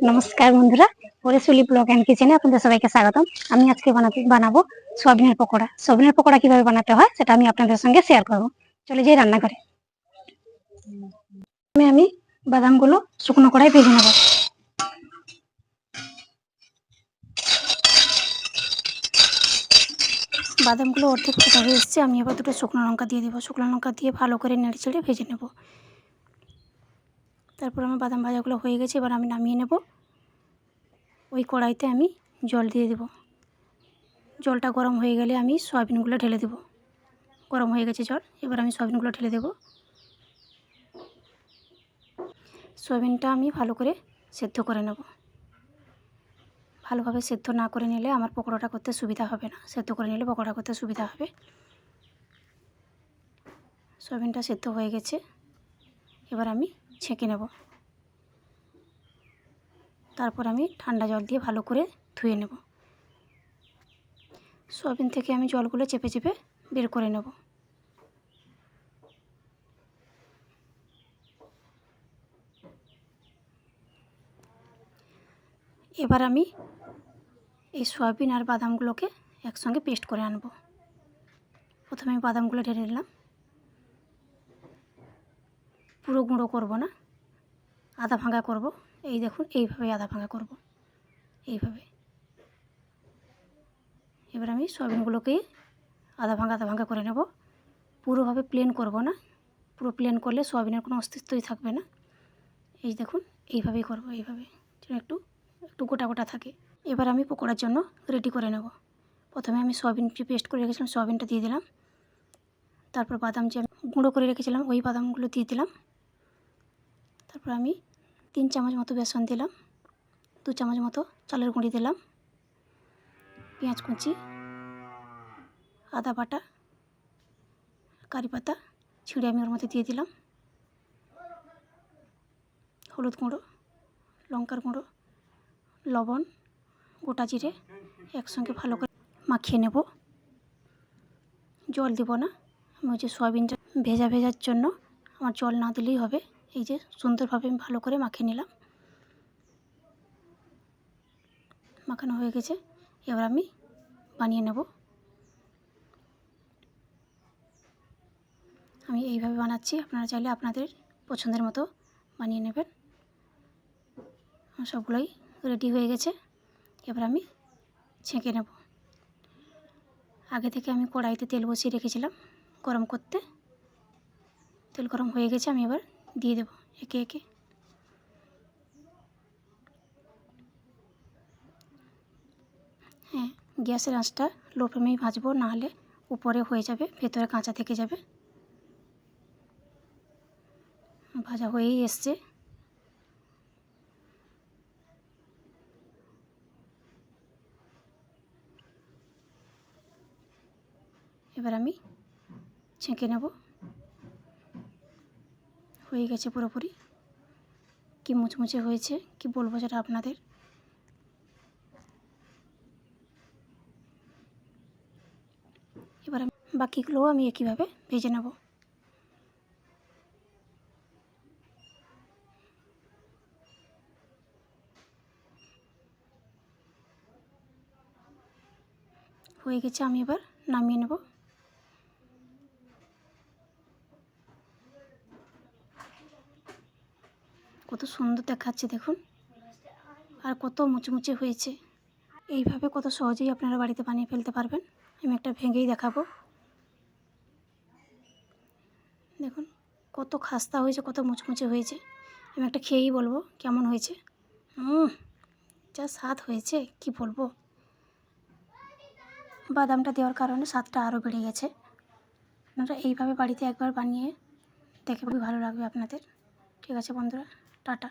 নমস্কার বন্ধুরা, পরিশুলি blog and কিচেনে আপনাদের সবাইকে স্বাগতম। আমি আজকে বানাবো সয়াবিনের পকোড়া। সয়াবিনের পকোড়া কিভাবে বানাতে হয় সেটা আমি আপনাদের সঙ্গে শেয়ার করব। চলে যাই রান্নাঘরে। আমি বাদামগুলো শুকনো কড়াই ভেজে নেব। বাদামগুলো অর্ধেক ভাজা হয়ে এসছে। আমি এবার দুটো শুকনো লঙ্কা দিয়ে দেবো। শুকনো লঙ্কা দিয়ে ভালো করে নেড়ে চেড়ে ভেজে নেব। তারপর আমার বাদাম ভাজাগুলো হয়ে গেছে, এবার আমি নামিয়ে নেব। ওই কড়াইতে আমি জল দিয়ে দেব। জলটা গরম হয়ে গেলে আমি সয়াবিনগুলো ঢেলে দেব। গরম হয়ে গেছে জল, এবার আমি সয়াবিনগুলো ঢেলে দেব। সয়াবিনটা আমি ভালো করে সেদ্ধ করে নেব। ভালোভাবে সেদ্ধ না করে নিলে আমার পকোড়াটা করতে সুবিধা হবে না। সেদ্ধ করে নিলে পকোড়া করতে সুবিধা হবে। সয়াবিনটা সেদ্ধ হয়ে গেছে, এবার আমি ছেঁকে নেব। তারপর আমি ঠান্ডা জল দিয়ে ভালো করে ধুয়ে নেব। সয়াবিন থেকে আমি জলগুলো চেপে চেপে বের করে নেব। এবার আমি এই সয়াবিন আর বাদামগুলোকে একসঙ্গে পেস্ট করে আনব। প্রথমে আমি বাদামগুলো ঢেলে দিলাম। পুরো গুঁড়ো করব না, আধা ভাঙা করব। এই দেখুন, এইভাবে আধা ভাঙা করব, এইভাবে। এবার আমি সয়াবিনগুলোকে আধা ভাঙা করে নেব। পুরোভাবে প্লেন করব না, পুরো প্লেন করলে সয়াবিনের কোনো অস্তিত্বই থাকবে না। এই দেখুন, এইভাবেই করব, এইভাবে যেন একটু একটু গোটা গোটা থাকে। এবার আমি পকোড়ার জন্য রেডি করে নেব। প্রথমে আমি সয়াবিন পেস্ট করে রেখেছিলাম, সয়াবিনটা দিয়ে দিলাম। তারপর বাদাম যে গুঁড়ো করে রেখেছিলাম ওই বাদামগুলো দিয়ে দিলাম। তারপর আমি 3 চামচ মতো বেসন দিলাম, 2 চামচ মতো চালের গুঁড়ি দিলাম, পেঁয়াজ কুচি, আদা বাটা, কারি পাতা ছিঁড়ে আমি ওর মধ্যে দিয়ে দিলাম, হলুদ গুঁড়ো, লঙ্কার গুঁড়ো, লবণ, গোটা জিরে একসঙ্গে ভালো করে মাখিয়ে নেব। জল দেব না, আমি ওই যে সয়াবিনটা ভেজার জন্য আমার জল না দিলেই হবে। এই যে সুন্দরভাবে আমি ভালো করে মাখিয়ে নিলাম। মাখানো হয়ে গেছে, এবার আমি বানিয়ে নেব। আমি এইভাবে বানাচ্ছি, আপনারা চাইলে আপনাদের পছন্দের মতো বানিয়ে নেবেন। সবগুলোই রেডি হয়ে গেছে, এবার আমি ছেঁকে নেব। আগে থেকে আমি কড়াইতে তেল বসিয়ে রেখেছিলাম গরম করতে। তেল গরম হয়ে গেছে, আমি এবার দিয়ে দেব একে একে। হ্যাঁ, গ্যাসের আঁচটা লো ফ্লেমেই ভাজবো, নাহলে উপরে হয়ে যাবে, ভেতরে কাঁচা থেকে যাবে। ভাজা হয়েই এসছে। এবার আমি ছেঁকে নেব। হয়ে গেছে পুরোপুরি। কি মুচমুচে হয়েছে কি বলবো সেটা আপনাদের। এবার বাকিগুলোও আমি একইভাবে ভেজে নেব। হয়ে গেছে, আমি এবার নামিয়ে নেব। কত সুন্দর দেখাচ্ছে দেখুন, আর কত মুচমুচে হয়েছে। এইভাবে কত সহজেই আপনারা বাড়িতে বানিয়ে ফেলতে পারবেন। আমি একটা ভেঙেই দেখাবো। দেখুন কত খাস্তা হয়েছে, কত মুচমুচে হয়েছে। আমি একটা খেয়েই বলবো কেমন হয়েছে। যা স্বাদ হয়েছে কি বলবো। বাদামটা দেওয়ার কারণে স্বাদটা আরও বেড়ে গেছে। আপনারা এইভাবে বাড়িতে একবার বানিয়ে দেখে খুবই ভালো লাগবে আপনাদের। ঠিক আছে বন্ধুরা, টাটা।